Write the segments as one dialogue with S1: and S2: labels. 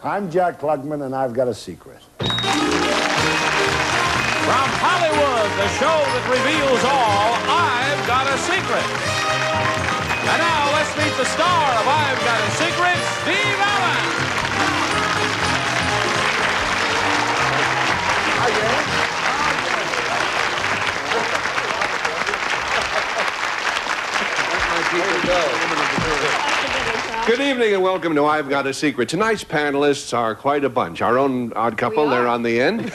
S1: I'm Jack Klugman, and I've got a secret.
S2: From Hollywood, the show that reveals all, I've Got a Secret. And now, let's meet the star of I've Got a Secret, Steve Allen.
S1: Hi, Jack.
S3: Good evening and welcome to I've Got a Secret. Tonight's panelists are quite a bunch. Our own odd couple, they're on the end.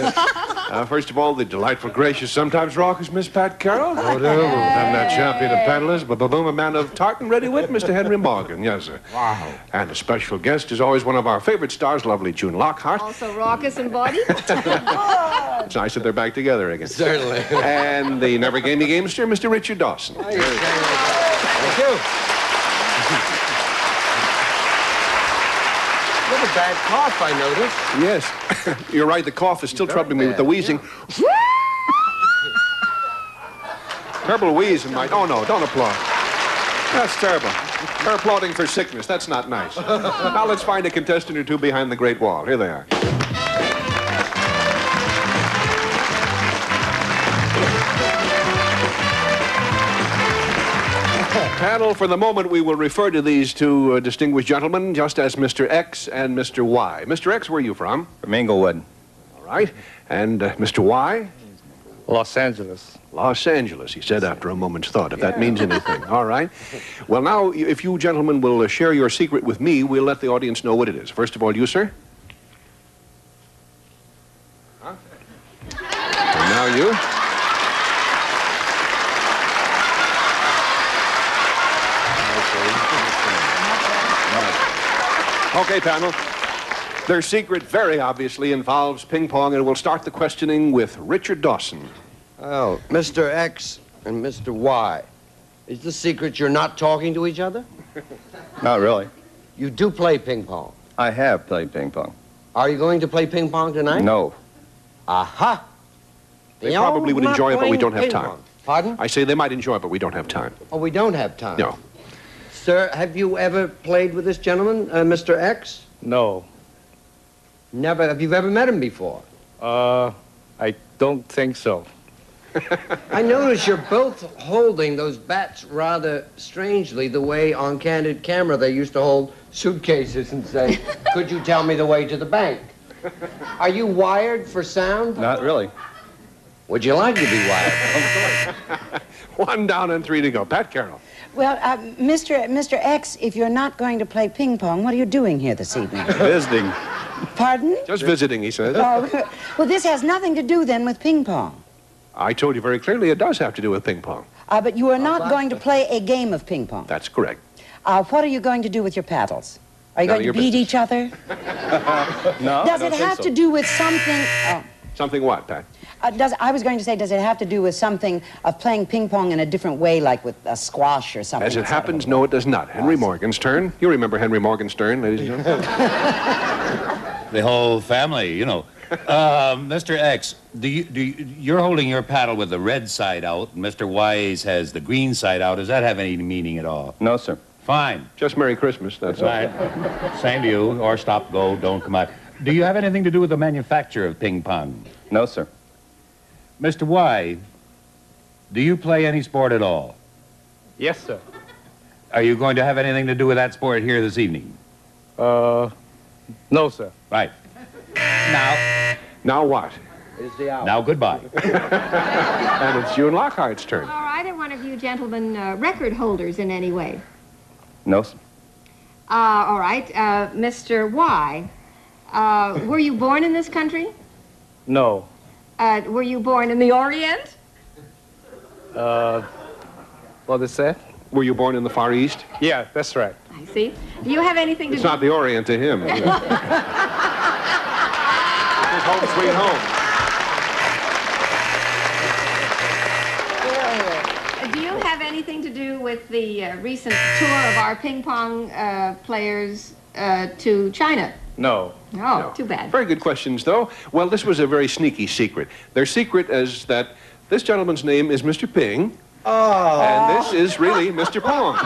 S3: First of all, the delightful, gracious, sometimes raucous Miss Pat Carroll. Oh, no. And that champion of panelists, a man of tartan ready wit, Mr. Henry Morgan. Yes, sir.
S1: Wow.
S3: And a special guest is always one of our favorite stars, lovely June Lockhart.
S4: Also raucous in body.
S3: It's nice that they're back together again.
S5: Certainly.
S3: And the never gamey gamester, Mr. Richard Dawson.
S5: Thank you. You have a bad cough, I noticed.
S3: Yes. You're right, the cough is still troubling me with the wheezing. Terrible wheeze in my... Oh, no, don't applaud. That's terrible. They're applauding for sickness. That's not nice. Now let's find a contestant or two behind the Great Wall. Here they are. Panel, for the moment, we will refer to these two distinguished gentlemen just as Mr. X and Mr. Y. Mr. X, where are you from?
S6: From Inglewood.
S3: All right. And Mr. Y?
S6: Los Angeles.
S3: Los Angeles, he said after a moment's thought, if that means anything. All right. Well, now, if you gentlemen will share your secret with me, we'll let the audience know what it is. First of all, you, sir? Huh? And now you? Okay, panel. Their secret very obviously involves ping pong, and we'll start the questioning with Richard Dawson.
S5: Oh, Mr. X and Mr. Y. Is the secret you're not talking to each other?
S6: Not really.
S5: You do play ping pong.
S6: I have played ping pong.
S5: Are you going to play ping pong tonight?
S6: No.
S5: Aha!
S3: They probably would enjoy it, but we don't have time.
S5: Pardon?
S3: I say they might enjoy it, but we don't have time.
S5: Oh, we don't have time.
S3: No.
S5: Sir, have you ever played with this gentleman, Mr. X?
S6: No.
S5: Never. Have you ever met him before?
S6: I don't think so.
S5: I notice you're both holding those bats rather strangely, the way on candid camera they used to hold suitcases and say, could you tell me the way to the bank? Are you wired for sound?
S6: Not really.
S5: Would you like to be wired?
S3: One down and three to go. Pat Carroll.
S7: Well, Mr. X, if you're not going to play ping pong, what are you doing here this evening?
S6: Visiting.
S7: Pardon?
S3: Just visiting, he says.
S7: Oh, well, this has nothing to do then with ping pong.
S3: I told you very clearly it does have to do with ping pong.
S7: But you are not going to play a game of ping pong.
S3: That's correct.
S7: What are you going to do with your paddles? Are you
S3: None
S7: going
S3: of
S7: to
S3: your
S7: beat each other?
S6: No,
S7: Does it have to do with something?
S3: Something what, Pat?
S7: I was going to say, does it have to do with something of playing ping pong in a different way, like with a squash or something?
S3: As it happens, no, it does not. Henry Morgan's turn. You remember Henry Morgan's turn, ladies and gentlemen?
S8: The whole family, you know. Mr. X, you're holding your paddle with the red side out, and Mr. Y's has the green side out. Does that have any meaning at all?
S6: No, sir.
S8: Fine.
S3: Just Merry Christmas, that's all.
S8: Right. Same to you, or stop, go, don't come out. Do you have anything to do with the manufacture of ping pong?
S6: No, sir.
S8: Mr. Y, do you play any sport at all?
S6: Yes, sir.
S8: Are you going to have anything to do with that sport here this evening?
S6: No, sir.
S8: Right.
S3: Now what?
S5: Is the hour.
S8: Now, goodbye.
S3: And it's June Lockhart's turn.
S4: Are either one of you gentlemen record holders in any way?
S6: No, sir.
S4: All right. Mr. Y, were you born in this country?
S6: No.
S4: Were you born in the Orient?
S6: What is that?
S3: Were you born in the Far East?
S6: Yeah, that's right.
S4: I see. Do you have anything to
S3: It's
S4: do...
S3: not the Orient to him. It's home sweet home.
S4: Do you have anything to do with the recent tour of our ping pong players to China?
S6: No.
S4: Oh,
S3: No.
S4: too bad.
S3: Very good questions, though. Well, this was a very sneaky secret. Their secret is that this gentleman's name is Mr. Ping, and this is really Mr. Pong.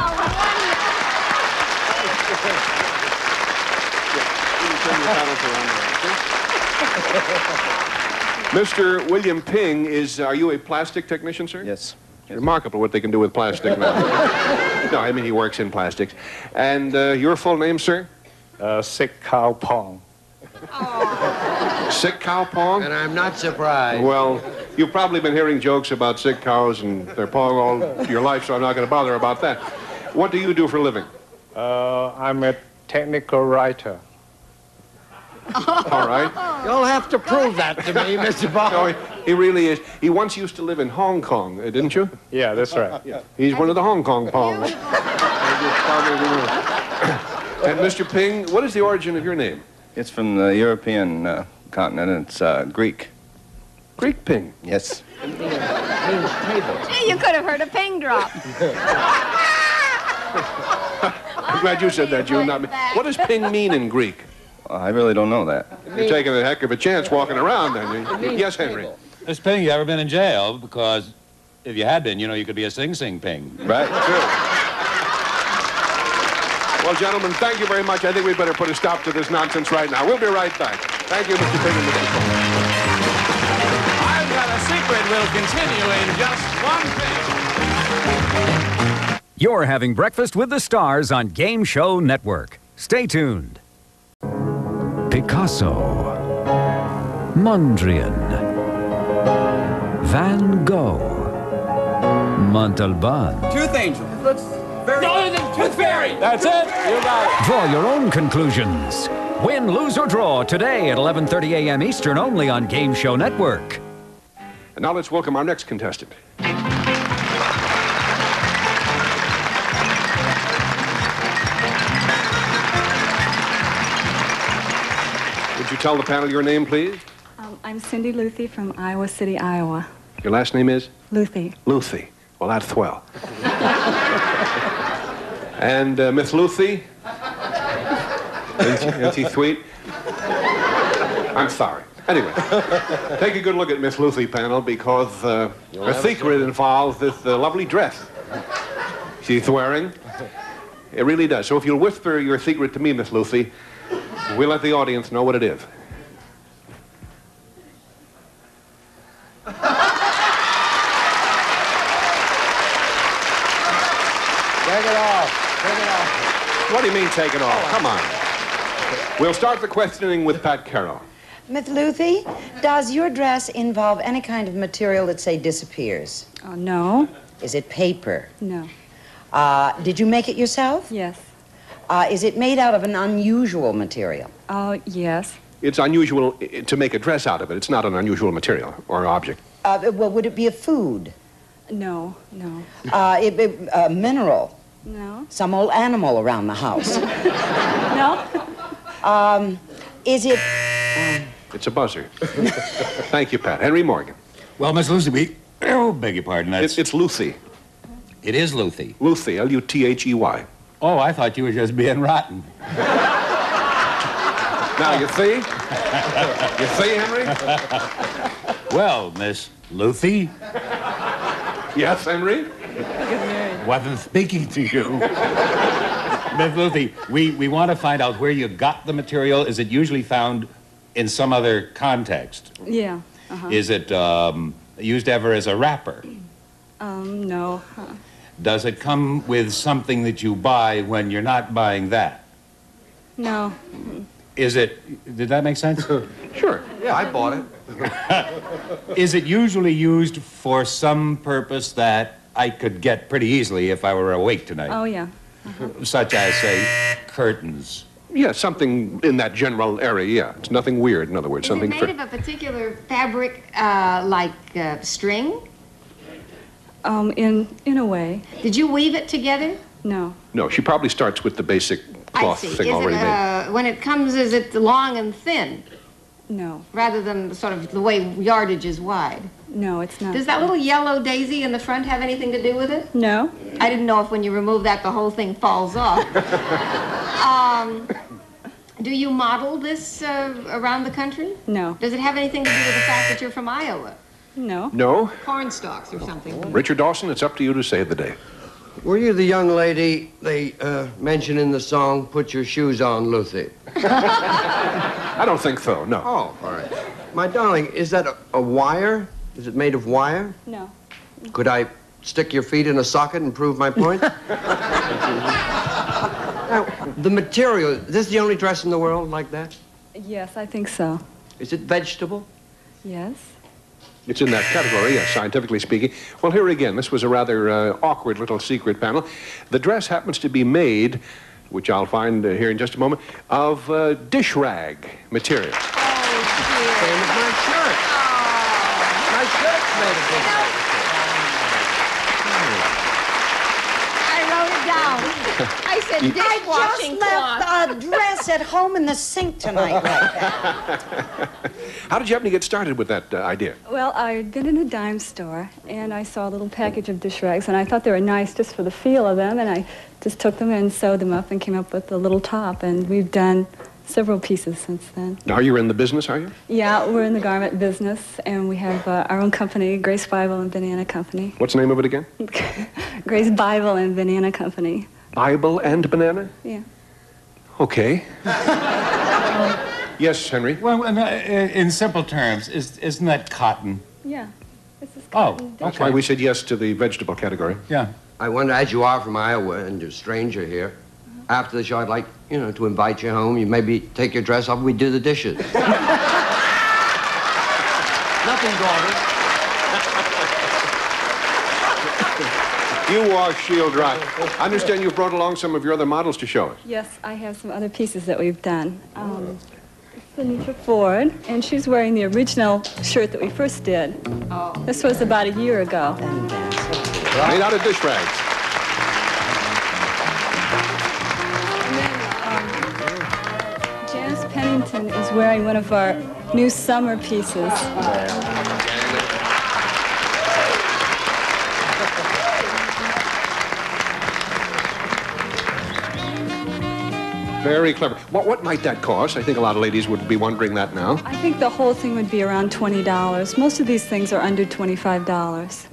S3: penalty on that. Mr. William Ping are you a plastic technician, sir?
S6: Yes.
S3: Remarkable what they can do with plastic now. No, I mean he works in plastics. And your full name, sir?
S6: Sick cow Pong.
S3: Sick cow Pong?
S5: And I'm not surprised.
S3: Well, you've probably been hearing jokes about sick cows and their pong all your life, so I'm not going to bother about that. What do you do for a living?
S6: I'm a technical writer.
S3: All right.
S5: You'll have to prove that to me, Mr. Bond.
S3: No, he really is. He once used to live in Hong Kong, didn't you?
S6: Yeah, that's right.
S3: Yeah. He's one of the Hong Kong Pongs. And Mr. Ping, what is the origin of your name?
S9: It's from the European continent. It's Greek.
S3: Greek Ping.
S9: Yes.
S4: Gee, you could have heard a ping drop.
S3: I'm glad you said that, June, not me. What does Ping mean in Greek?
S9: I really don't know that.
S3: You're taking a heck of a chance walking around, then. Yes, Henry.
S8: Miss Ping, you ever been in jail? Because if you had been, you could be a sing-sing Ping.
S9: Right?
S3: True. Well, gentlemen, thank you very much. I think we better put a stop to this nonsense right now. We'll be right back. Thank you, Mr. Ping and Mr. Pong.
S2: I've Got a Secret will continue in just one thing.
S10: You're having breakfast with the stars on Game Show Network. Stay tuned. Picasso, Mondrian, Van Gogh, Montalban.
S2: Tooth Angel. Looks very... No, the Tooth Fairy. That's it. You got it.
S10: Draw your own conclusions. Win, lose, or draw today at 11:30 a.m. Eastern only on Game Show Network.
S3: And now let's welcome our next contestant. Would you tell the panel your name, please?
S11: I'm Cindy Luthey from Iowa City, Iowa.
S3: Your last name is?
S11: Luthey.
S3: Luthey. Well, that's swell. And Miss Luthey? Isn't he sweet? I'm sorry. Anyway, take a good look at Miss Luthey, panel, because her secret involves this lovely dress she's wearing. It really does. So if you'll whisper your secret to me, Miss Luthey, we'll let the audience know what it is.
S5: Take it off. Take it off.
S3: What do you mean, take it off? Come on. We'll start the questioning with Pat Carroll.
S7: Miss Luthey, does your dress involve any kind of material that, say, disappears?
S11: Oh, no.
S7: Is it paper?
S11: No.
S7: Did you make it yourself?
S11: Yes.
S7: Is it made out of an unusual material?
S11: Oh, yes.
S3: It's unusual to make a dress out of it. It's not an unusual material or object.
S7: Well, would it be a food?
S11: No, no.
S7: A mineral?
S11: No.
S7: Some old animal around the house?
S11: No.
S7: Is it...
S3: It's a buzzer. Thank you, Pat. Henry Morgan.
S8: Well, Miss Lucy, oh, beg your pardon.
S3: It's Luthey.
S8: It is Luthey.
S3: Luthey, L-U-T-H-E-Y.
S8: Oh, I thought you were just being rotten.
S3: Now, you see? You see, Henry?
S8: Well, Miss Luthey.
S3: Yes, Henry?
S8: Wasn't speaking to you. Miss Luthey, we want to find out where you got the material. Is it usually found in some other context?
S11: Yeah.
S8: Is it used ever as a wrapper?
S11: No.
S8: Does it come with something that you buy when you're not buying that?
S11: No.
S8: Is it... Did that make sense?
S3: Sure.
S5: Yeah, I bought it.
S8: Is it usually used for some purpose that I could get pretty easily if I were awake tonight?
S11: Oh, yeah.
S8: Such as, say, curtains.
S3: Yeah, something in that general area, yeah. It's nothing weird, in other words.
S4: Is
S3: Something
S4: it made of a particular fabric, like string?
S11: In a way.
S4: Did you weave it together?
S11: No.
S3: No, she probably starts with the basic cloth
S4: I see.
S3: thing already made.
S4: When it comes, is it long and thin?
S11: No.
S4: Rather than sort of the way yardage is wide?
S11: No, it's not.
S4: Does that little yellow daisy in the front have anything to do with it?
S11: No.
S4: I didn't know if when you remove that, the whole thing falls off. Do you model this around the country?
S11: No.
S4: Does it have anything to do with the fact that you're from Iowa?
S11: No.
S3: No?
S4: Corn stalks or something?
S3: Richard Dawson, it's up to you to save the day.
S5: Were you the young lady they mention in the song, Put Your Shoes On, Luthey?
S3: I don't think so, no.
S5: Oh, all right. My darling, is that a wire? Is it made of wire?
S11: No.
S5: Could I stick your feet in a socket and prove my point? Now, the material, is this the only dress in the world like that?
S11: Yes, I think so.
S5: Is it vegetable?
S11: Yes.
S3: It's in that category, yes, scientifically speaking. Well, here again, this was a rather awkward little secret panel. The dress happens to be made, which I'll find here in just a moment, of dish rag material.
S5: Same as my shirt. My shirt's made of dish rag.
S4: I wrote it down. I said dishwashing
S7: I
S4: cloth.
S7: just left a dress at home in the sink tonight like that.
S3: How did you happen to get started with that idea?
S11: Well, I had been in a dime store, and I saw a little package of dish rags, and I thought they were nice just for the feel of them, and I just took them and sewed them up and came up with a little top, and we've done several pieces since then.
S3: Now you're in the business, are you?
S11: Yeah, we're in the garment business, and we have our own company, Grace Bible and Banana Company.
S3: What's the name of it again?
S11: Grace Bible and Banana Company.
S3: Bible and banana?
S11: Yeah.
S3: Okay. Yes, Henry?
S8: Well, in simple terms, isn't that cotton?
S11: Yeah. This is
S8: Oh,
S11: cotton.
S3: That's why we said yes to the vegetable category.
S8: Yeah.
S5: I wonder, as you are from Iowa and you're a stranger here, after the show, I'd like, to invite you home. You maybe take your dress off, we do the dishes. Nothing, daughter.
S3: You wash, shield, dry. I understand you brought along some of your other models to show us.
S11: Yes, I have some other pieces that we've done. It's Anitra Ford, and she's wearing the original shirt that we first did.
S4: Oh.
S11: This was about a year ago.
S3: Made out of dish rags.
S11: Janice Pennington is wearing one of our new summer pieces.
S3: Very clever. What might that cost? I think a lot of ladies would be wondering that now.
S11: I think the whole thing would be around $20. Most of these things are under $25.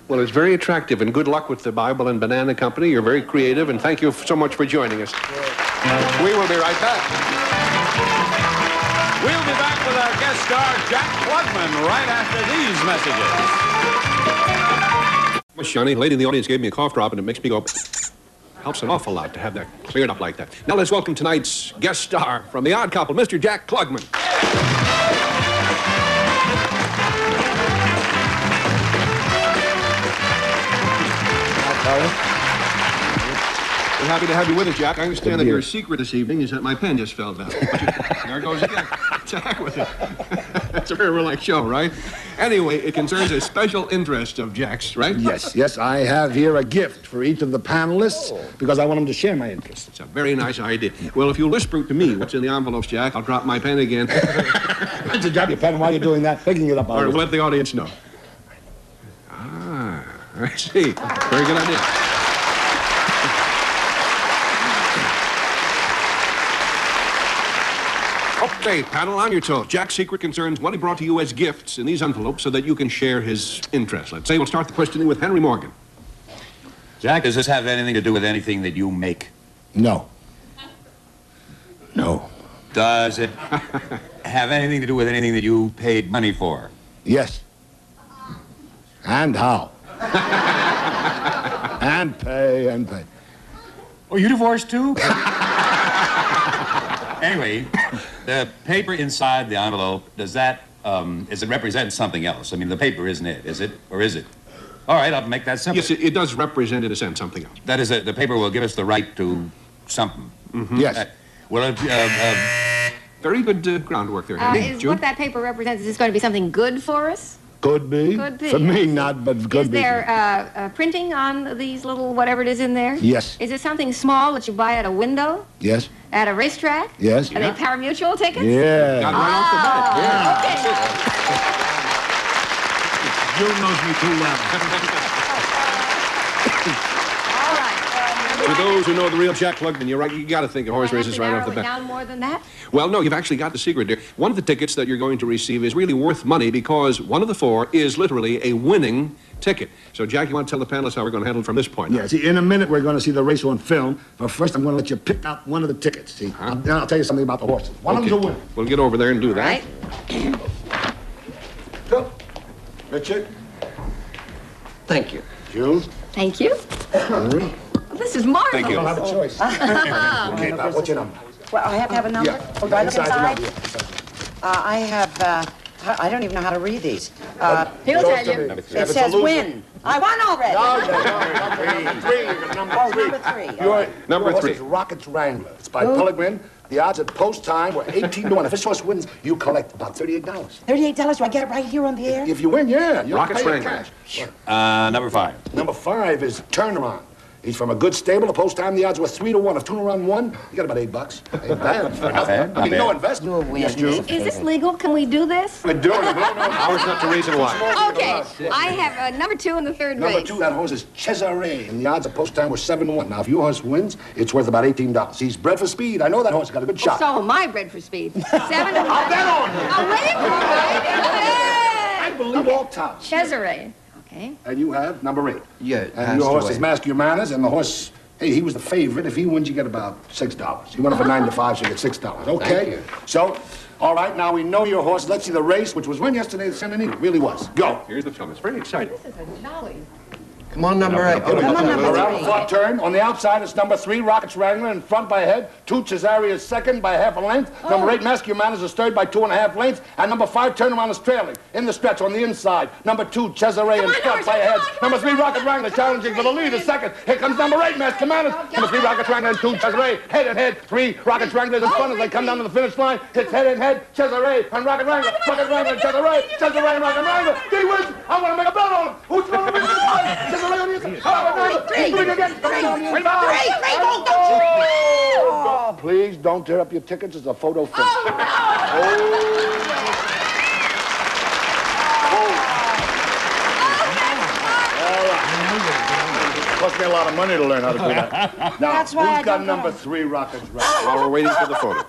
S3: Well, it's very attractive, and good luck with the Bible and Banana Company. You're very creative, and thank you so much for joining us. We will be right back.
S2: We'll be back with our guest star, Jack Klugman, right after these messages.
S3: Well, Johnny, a lady in the audience gave me a cough drop, and it makes me go... Helps an awful lot to have that cleared up like that. Now let's welcome tonight's guest star from The Odd Couple, Mr. Jack Klugman. We're happy to have you with us, Jack. I understand that your secret this evening is that my pen just fell down. There it goes again. To heck with it. That's a very relaxed show, right? Anyway, it concerns a special interest of Jack's, right?
S1: Yes, I have here a gift for each of the panelists because I want them to share my interest.
S3: It's a very nice idea. Well, if you'll whisper to me what's in the envelopes, Jack, I'll drop my pen again.
S1: To drop your pen while you're doing that, picking it up.
S3: Or let the audience know. Ah, I see. Very good idea. Okay, panel, on your toes. Jack's secret concerns what he brought to you as gifts in these envelopes so that you can share his interest. Let's say we'll start the questioning with Henry Morgan.
S8: Jack, does this have anything to do with anything that you make?
S1: No. No.
S8: Does it have anything to do with anything that you paid money for?
S1: Yes. And how? And pay.
S8: Oh, you divorced too? Anyway, the paper inside the envelope, does it represent something else? I mean, the paper isn't it, is it? Or is it? All right, I'll make that simple.
S3: Yes, it does represent, in a sense, something else.
S8: That is, the paper will give us the right to something.
S3: Mm-hmm.
S1: Yes.
S3: Very good groundwork there, Henry.
S4: Is what that paper represents, is this going to be something good for us?
S1: Could be.
S4: Could be.
S1: For me, not, but could be.
S4: Is there printing on these little whatever it is in there?
S1: Yes.
S4: Is it something small that you buy at a window?
S1: Yes.
S4: At a racetrack?
S1: Yes.
S4: Are they pari-mutuel tickets?
S1: Yeah.
S3: Got right off the bat. Yeah.
S4: Okay.
S3: June knows me too well.
S4: All right.
S3: To those who know the real Jack Klugman, you're right. You got to think of horse races right off the bat.
S4: Down more than that?
S3: Well, no, you've actually got the secret, dear. One of the tickets that you're going to receive is really worth money because one of the four is literally a winning ticket. So, Jack, you want to tell the panelists how we're going to handle it from this point?
S1: Yeah, see, in a minute we're going to see the race on film, but first I'm going to let you pick out one of the tickets, see? Then I'll tell you something about the horses. One of them's a winner.
S3: We'll get over there and do that.
S4: Right.
S1: Go. Richard.
S5: Thank you.
S1: June.
S4: Thank you.
S1: Henry.
S4: This is marvelous.
S3: Thank you.
S1: I don't have a choice. Okay, now, what's your number?
S7: Well, I have to have a number?
S1: Yeah.
S7: Oh, do I look
S1: Inside the
S7: inside?
S1: number,
S7: I have, I don't even know how to read these.
S4: He'll tell you.
S7: It says win. I won already.
S1: Number three.
S7: Oh, number three.
S3: Number three.
S1: It's Rocket's Wrangler. It's by Pellegrin. The odds at post time were 18 to 1. If this horse wins, you collect about $38.
S7: $38? Do I get it right here on the air?
S1: If you win, yeah. You'll
S3: Rocket's
S1: pay
S3: Wrangler.
S1: cash.
S8: Number 5.
S1: Number 5 is Turnaround. He's from a good stable. At post time, the odds were 3 to 1. If Turnaround won, you got about $8. Ain't bad. For nothing. I mean, no investment.
S7: You'll win.
S1: Yes, June.
S4: Is this legal? Can we do this?
S1: We're doing it. No.
S3: Ours not the reason why.
S4: Okay. I have number 2 in the third
S1: Number
S4: race.
S1: 2, that horse is Cesare, and the odds at post time were 7 to 1. Now, if your horse wins, it's worth about $18. He's bred for speed. I know that horse has got a good shot.
S4: So am I bred for speed. 7 to 1.
S1: I'll bet on you.
S4: Oh, wait.
S1: I believe all tops.
S4: Cesare. Okay.
S1: And you have number 8.
S5: Yeah, it
S1: And
S5: has
S1: your
S5: to
S1: horse
S5: wait.
S1: is Mask Your Manners, and the horse, hey, he was the favorite. If he wins, you get about $6. He went up for 9 to 5, so you get $6. Okay?
S5: Thank you.
S1: So, all right, now we know your horse. Let's see the race, which was won yesterday at Santa Anita. Really was. Go.
S3: Here's the film. It's very exciting.
S4: This is a jolly.
S5: Come on, number 8.
S7: Come on, number
S1: Around the
S7: 3.
S1: front turn. On the outside, it's number 3, Rocket's Wrangler, in front by a head. 2, Cesare is second by half a length. Number 8, Mask Your Manners is third by 2.5 lengths. And number 5, Turnaround is trailing. In the stretch on the inside. Number 2, Cesare in front by a head. Number 3, Rocket Wrangler challenging for the lead is second. Here comes number 8, Mask Your Manners. Number 3, Rocket Wrangler, and 2, Cesare. Head and head. 3, Rocket Wrangler in front as they come down to the finish line. It's head and head. Cesare and Rocket Wrangler. Rocket Wrangler, Cesare. Cesare and Rocket Wrangler. He wins. I want to make a bet on him. Who's going to win this fight? Cesare on the inside. Please don't tear up your tickets. It's a photo finish. Cost me a lot of money to learn how to do that. Now,
S7: That's why I
S1: who's got
S7: don't
S1: number
S7: know.
S1: 3, Rocket's Wrangler?
S3: While we're waiting for the photo.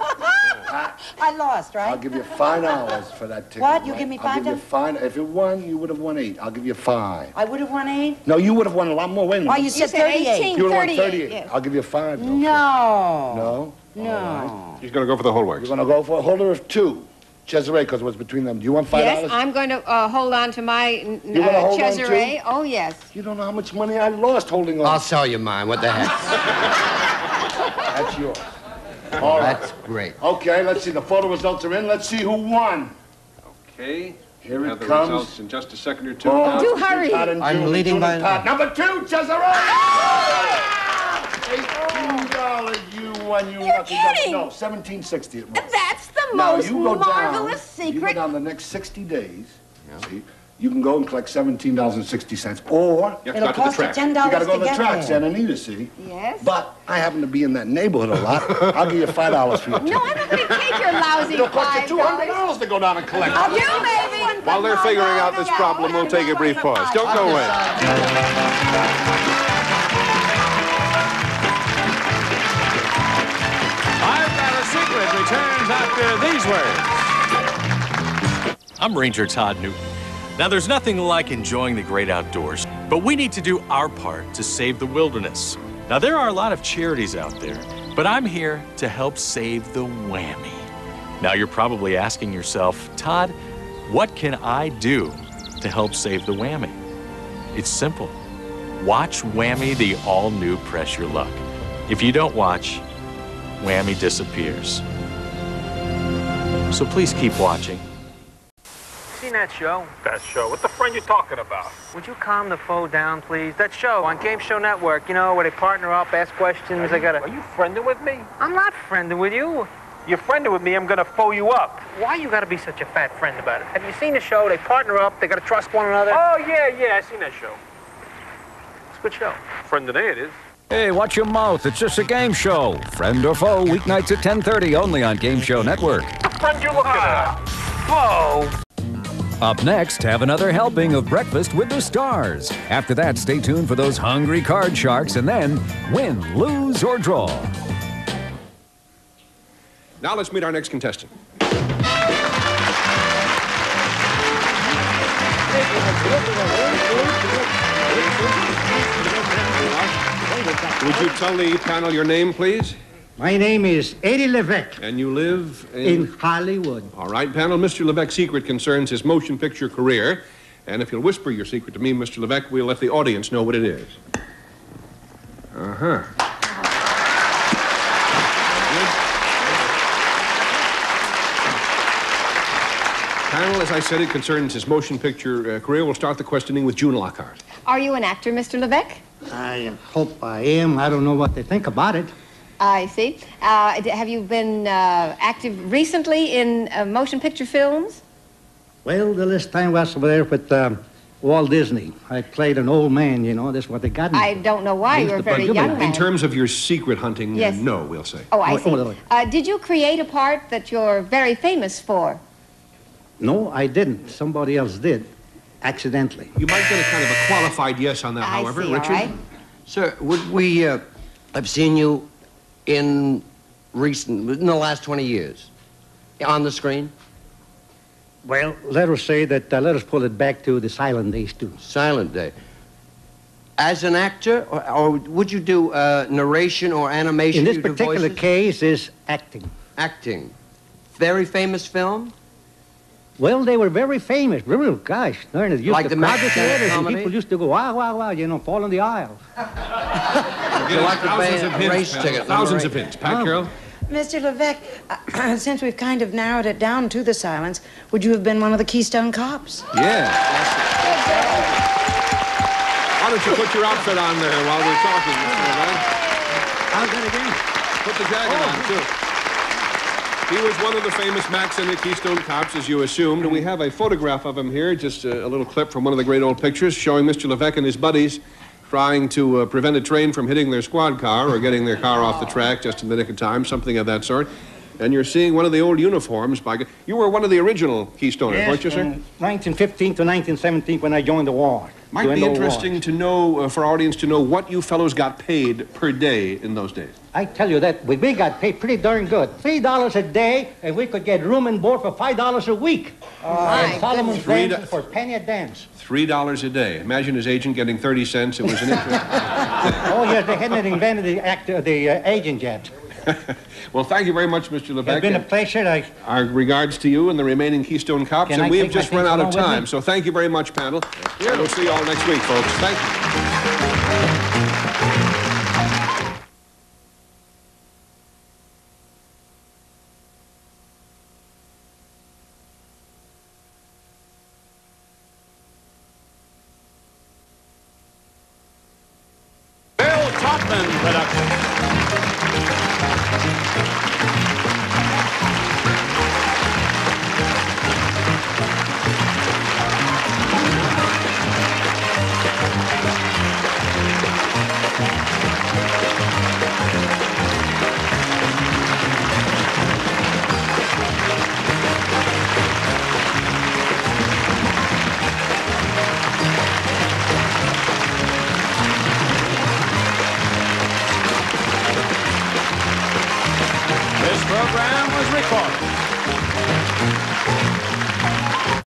S7: I lost, right?
S1: I'll give you $5 for that ticket.
S7: What? You
S1: right?
S7: give me
S1: I'll give you
S7: $5?
S1: $5. If you won, you would have won 8. I'll give you 5.
S7: I would have won 8?
S1: No, you would have won a lot more. Wait a minute.
S7: Why, you said 38.
S4: 18,
S1: You would have won
S4: 38.
S1: 38.
S4: Yes.
S1: I'll give you 5. though.
S7: No.
S1: No?
S7: No.
S3: She's going to go for the whole works.
S1: You're going to go for a holder of 2. Cesare, because it was between them. Do you want $5?
S4: Yes, I'm going to hold on to my
S1: You gonna hold on
S4: Cesare.
S1: too?
S4: Oh, yes.
S1: You don't know how much money I lost holding on.
S5: I'll sell you mine. What the heck?
S1: That's yours. All right.
S5: That's great.
S1: Okay, let's see. The photo results are in. Let's see who won.
S3: Okay.
S1: Here
S3: We'll
S1: it
S3: have the
S1: comes.
S3: results in just a second or two.
S1: Oh,
S4: Do hurry.
S1: Pat and
S5: I'm
S1: June,
S5: leading
S1: June
S5: by
S1: and Pat. Number 2, Cesare! $18 you won. You
S4: You're
S1: lucky
S4: kidding.
S1: No, $17.60 it was.
S4: That's the
S1: Now,
S4: most
S1: you go
S4: marvelous
S1: down, You go
S4: secret.
S1: down the next 60 days. See, you can go and collect $17.60, or
S3: You have to
S7: It'll
S3: go to the
S7: cost you
S3: track.
S7: $10
S1: you got to go to the
S7: get
S1: track,
S7: there.
S1: Santa Anita, see.
S4: Yes.
S1: But I happen to be in that neighborhood a lot. I'll give you $5 for your ticket.
S4: No, I'm not going to take your lousy
S1: It'll cost you
S4: $5.
S1: $200 to go down and collect.
S4: You, baby.
S3: While they're figuring out this problem, we'll take a brief pause. Don't go away.
S2: I've Got a Secret returns after these words.
S12: I'm Ranger Todd Newton. Now, there's nothing like enjoying the great outdoors, but we need to do our part to save the wilderness. Now, there are a lot of charities out there, but I'm here to help save the whammy. Now, you're probably asking yourself, Todd, what can I do to help save the whammy? It's simple. Watch Whammy, the all-new Press Your Luck. If you don't watch, Whammy disappears. So please keep watching.
S13: Seen that show?
S6: That show. What the friend you talking about?
S13: Would you calm the foe down, please? That show on Game Show Network, you know, where they partner up, ask questions.
S6: Are you friending with me?
S13: I'm not friending with you.
S6: You're friending with me, I'm gonna foe you up.
S13: Why you gotta be such a fat friend about it? Have you seen the show? They partner up, they gotta trust one another.
S6: Oh, yeah, I seen that show.
S13: It's a good show.
S6: Friend today it is.
S10: Hey, watch your mouth. It's just a game show. Friend or foe, weeknights at 10:30 only on Game Show Network.
S6: The friend you're looking at.
S13: Whoa!
S10: Up next, have another helping of Breakfast with the Stars. After that, stay tuned for those hungry card sharks and then win, lose, or draw.
S3: Now let's meet our next contestant. Would you tell the panel your name, please?
S14: My name is Eddie LeVeque.
S3: And you live
S14: in Hollywood.
S3: All right, panel. Mr. LeVeque's secret concerns his motion picture career. And if you'll whisper your secret to me, Mr. LeVeque, we'll let the audience know what it is. Uh-huh. Panel, as I said, it concerns his motion picture career. We'll start the questioning with June Lockhart.
S4: Are you an actor, Mr. LeVeque?
S14: I hope I am. I don't know what they think about it.
S4: I see. Have you been active recently in motion picture films?
S14: Well, the last time I was over there with Walt Disney. I played an old man, you know. That's what they got me.
S4: I don't know why. You're a very young man.
S3: In terms of your secret hunting,
S4: yes.
S3: No, we'll say.
S4: Oh, I see. Did you create a part that you're very famous for?
S14: No, I didn't. Somebody else did, accidentally.
S3: You might get a kind of a qualified yes on that, however,
S4: see,
S3: Richard.
S4: all right.
S5: Sir, would we have seen you in the last 20 years on the screen?
S14: Well, let us say that, let us pull it back to the silent days, too.
S5: Silent day. As an actor, or would you do narration or animation?
S14: In this particular case, is acting.
S5: Acting. Very famous film?
S14: Well, they were very famous. Real, gosh, darn it.
S5: Like the
S14: crowded
S5: Mexican
S14: theaters, and
S5: comedy?
S14: people used to go, wow, wow, wow, you know, fall in the aisle.
S3: Thousands of hints, Pat. Thousands of hints. Pat, Carroll?
S7: Mr. LeVeque, since we've kind of narrowed it down to the silence, would you have been one of the Keystone Kops?
S3: Yeah. Why don't you put your outfit on there while we're talking, Mr. LeVeque?
S14: How's that again?
S3: Put the jacket on, too. He was one of the famous Macs in the Keystone Kops, as you assumed, and we have a photograph of him here, just a little clip from one of the great old pictures showing Mr. LeVeque and his buddies trying to prevent a train from hitting their squad car or getting their car off the track just in the nick of time, something of that sort. And you're seeing one of the old uniforms by... You were one of the original Keystoners,
S14: yes,
S3: weren't you, sir?
S14: 1915 to 1917 when I joined the war.
S3: Might be interesting to know, for our audience, to know what you fellows got paid per day in those days.
S14: I tell you that we got paid pretty darn good. $3 a day, and we could get room and board for $5 a week. And Solomon's dancing for a penny a dance.
S3: $3 a day. Imagine his agent getting 30 cents. It was an interest.
S14: Oh, yes, they hadn't invented the agent yet.
S3: Well, thank you very much, Mr. LeVeque.
S14: It's been a pleasure.
S3: Our regards to you and the remaining Keystone Kops, and we have just run out of time. So thank you very much, panel. And we'll see you all next week, folks. Thank you.
S2: This program was recorded